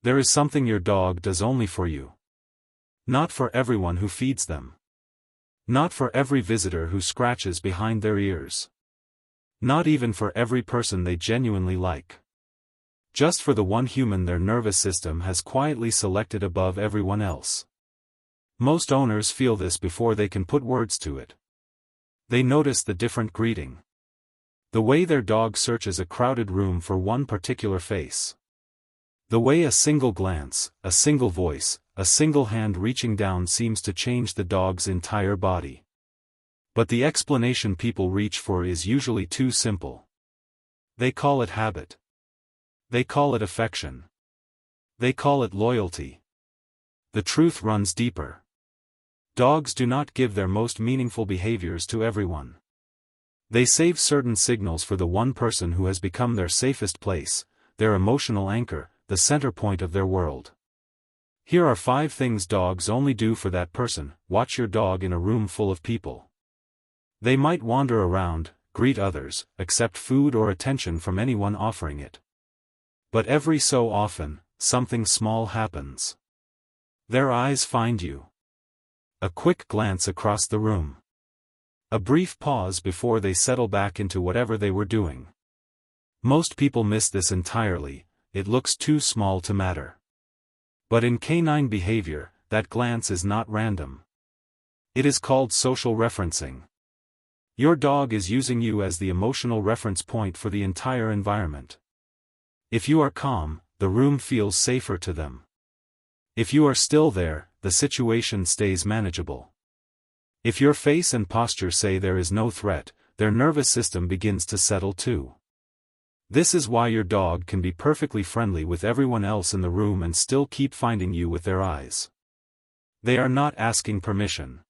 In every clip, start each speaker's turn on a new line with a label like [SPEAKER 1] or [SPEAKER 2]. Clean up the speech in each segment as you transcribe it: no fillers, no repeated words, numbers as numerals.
[SPEAKER 1] There is something your dog does only for you. Not for everyone who feeds them. Not for every visitor who scratches behind their ears. Not even for every person they genuinely like. Just for the one human their nervous system has quietly selected above everyone else. Most owners feel this before they can put words to it. They notice the different greeting. The way their dog searches a crowded room for one particular face. The way a single glance, a single voice, a single hand reaching down seems to change the dog's entire body. But the explanation people reach for is usually too simple. They call it habit. They call it affection. They call it loyalty. The truth runs deeper. Dogs do not give their most meaningful behaviors to everyone. They save certain signals for the one person who has become their safest place, their emotional anchor, the center point of their world. Here are 5 things dogs only do for that person. Watch your dog in a room full of people. They might wander around, greet others, accept food or attention from anyone offering it. But every so often, something small happens. Their eyes find you. A quick glance across the room. A brief pause before they settle back into whatever they were doing. Most people miss this entirely, it looks too small to matter. But in canine behavior, that glance is not random. It is called social referencing. Your dog is using you as the emotional reference point for the entire environment. If you are calm, the room feels safer to them. If you are still there, the situation stays manageable. If your face and posture say there is no threat, their nervous system begins to settle too. This is why your dog can be perfectly friendly with everyone else in the room and still keep finding you with their eyes. They are not asking permission.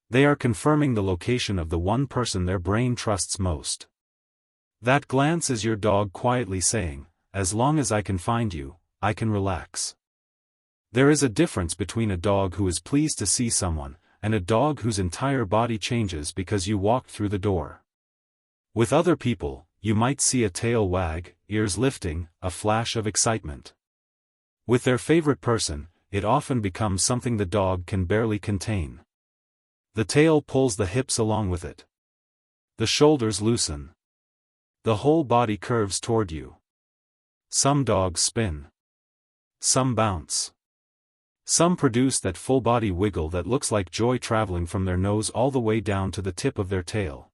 [SPEAKER 1] They are confirming the location of the one person their brain trusts most. That glance is your dog quietly saying, "As long as I can find you, I can relax." There is a difference between a dog who is pleased to see someone, and a dog whose entire body changes because you walked through the door. With other people, you might see a tail wag, ears lifting, a flash of excitement. With their favorite person, it often becomes something the dog can barely contain. The tail pulls the hips along with it. The shoulders loosen. The whole body curves toward you. Some dogs spin. Some bounce. Some produce that full-body wiggle that looks like joy traveling from their nose all the way down to the tip of their tail.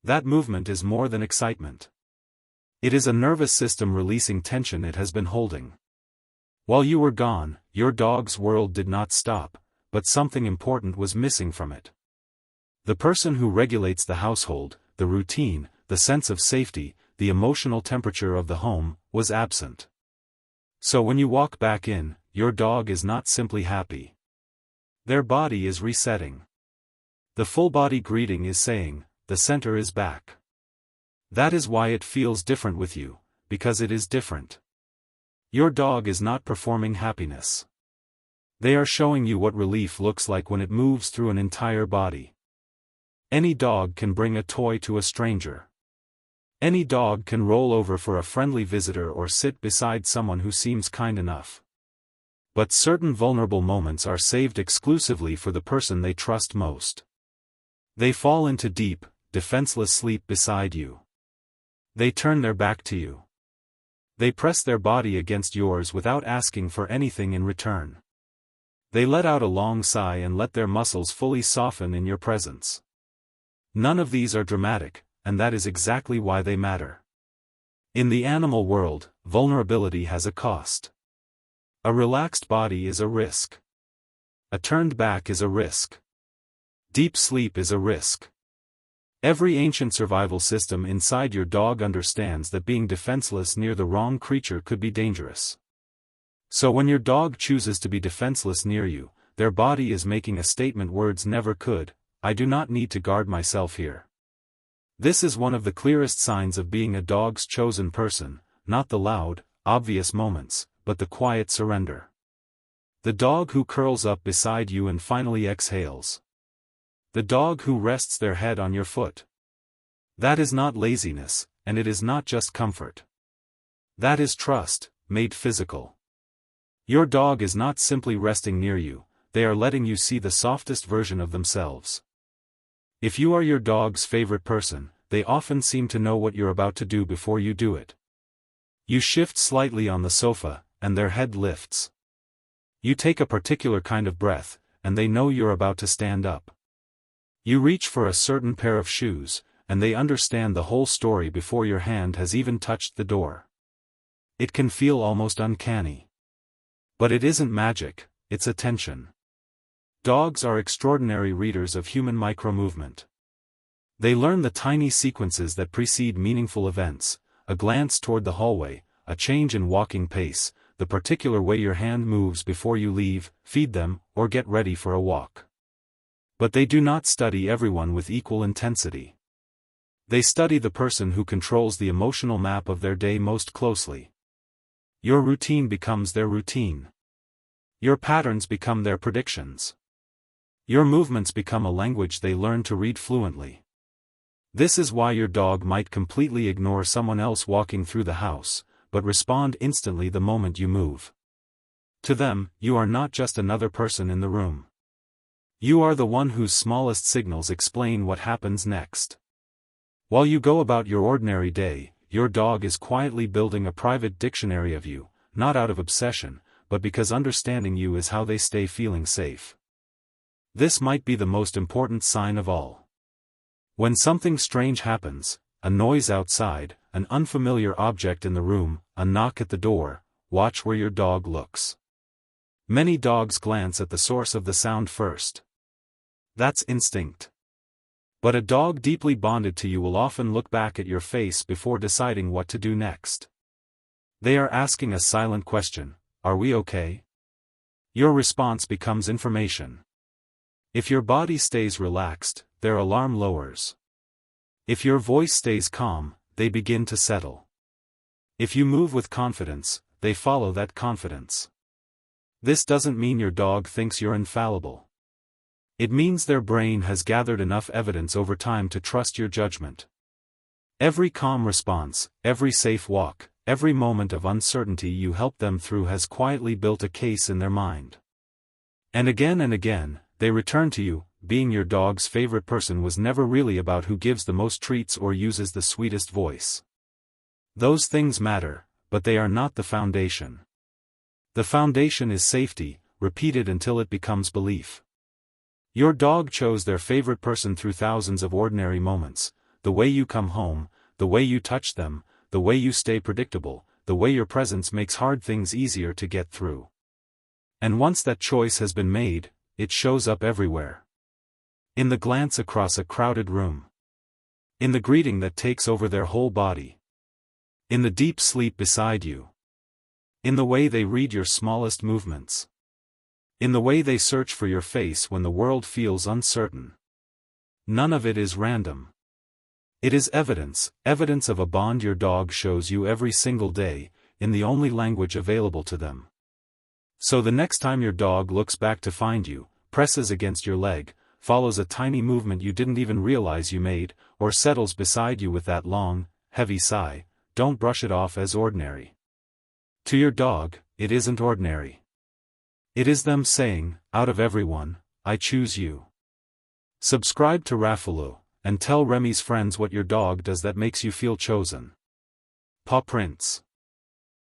[SPEAKER 1] That movement is more than excitement. It is a nervous system releasing tension it has been holding. While you were gone, your dog's world did not stop, but something important was missing from it. The person who regulates the household, the routine, the sense of safety, the emotional temperature of the home, was absent. So when you walk back in, your dog is not simply happy. Their body is resetting. The full-body greeting is saying, "The center is back." That is why it feels different with you, because it is different. Your dog is not performing happiness. They are showing you what relief looks like when it moves through an entire body. Any dog can bring a toy to a stranger. Any dog can roll over for a friendly visitor or sit beside someone who seems kind enough. But certain vulnerable moments are saved exclusively for the person they trust most. They fall into deep, defenseless sleep beside you. They turn their back to you. They press their body against yours without asking for anything in return. They let out a long sigh and let their muscles fully soften in your presence. None of these are dramatic, and that is exactly why they matter. In the animal world, vulnerability has a cost. A relaxed body is a risk. A turned back is a risk. Deep sleep is a risk. Every ancient survival system inside your dog understands that being defenseless near the wrong creature could be dangerous. So when your dog chooses to be defenseless near you, their body is making a statement words never could: "I do not need to guard myself here." This is one of the clearest signs of being a dog's chosen person, not the loud, obvious moments, but the quiet surrender. The dog who curls up beside you and finally exhales. The dog who rests their head on your foot. That is not laziness, and it is not just comfort. That is trust, made physical. Your dog is not simply resting near you, they are letting you see the softest version of themselves. If you are your dog's favorite person, they often seem to know what you're about to do before you do it. You shift slightly on the sofa, and their head lifts. You take a particular kind of breath, and they know you're about to stand up. You reach for a certain pair of shoes, and they understand the whole story before your hand has even touched the door. It can feel almost uncanny. But it isn't magic, it's attention. Dogs are extraordinary readers of human micromovement. They learn the tiny sequences that precede meaningful events, a glance toward the hallway, a change in walking pace, the particular way your hand moves before you leave, feed them, or get ready for a walk. But they do not study everyone with equal intensity. They study the person who controls the emotional map of their day most closely. Your routine becomes their routine. Your patterns become their predictions. Your movements become a language they learn to read fluently. This is why your dog might completely ignore someone else walking through the house, but respond instantly the moment you move. To them, you are not just another person in the room. You are the one whose smallest signals explain what happens next. While you go about your ordinary day, your dog is quietly building a private dictionary of you, not out of obsession, but because understanding you is how they stay feeling safe. This might be the most important sign of all. When something strange happens, a noise outside, an unfamiliar object in the room, a knock at the door, watch where your dog looks. Many dogs glance at the source of the sound first. That's instinct. But a dog deeply bonded to you will often look back at your face before deciding what to do next. They are asking a silent question, "Are we okay?" Your response becomes information. If your body stays relaxed, their alarm lowers. If your voice stays calm, they begin to settle. If you move with confidence, they follow that confidence. This doesn't mean your dog thinks you're infallible. It means their brain has gathered enough evidence over time to trust your judgment. Every calm response, every safe walk, every moment of uncertainty you help them through has quietly built a case in their mind. And again, they return to you. Being your dog's favorite person was never really about who gives the most treats or uses the sweetest voice. Those things matter, but they are not the foundation. The foundation is safety, repeated until it becomes belief. Your dog chose their favorite person through thousands of ordinary moments, the way you come home, the way you touch them, the way you stay predictable, the way your presence makes hard things easier to get through. And once that choice has been made, it shows up everywhere. In the glance across a crowded room. In the greeting that takes over their whole body. In the deep sleep beside you. In the way they read your smallest movements. In the way they search for your face when the world feels uncertain. None of it is random. It is evidence of a bond your dog shows you every single day, in the only language available to them. So the next time your dog looks back to find you, presses against your leg, follows a tiny movement you didn't even realize you made, or settles beside you with that long, heavy sigh, don't brush it off as ordinary. To your dog, it isn't ordinary. It is them saying, out of everyone, I choose you. Subscribe to Raffaloo, and tell Remy's friends what your dog does that makes you feel chosen. Paw prints.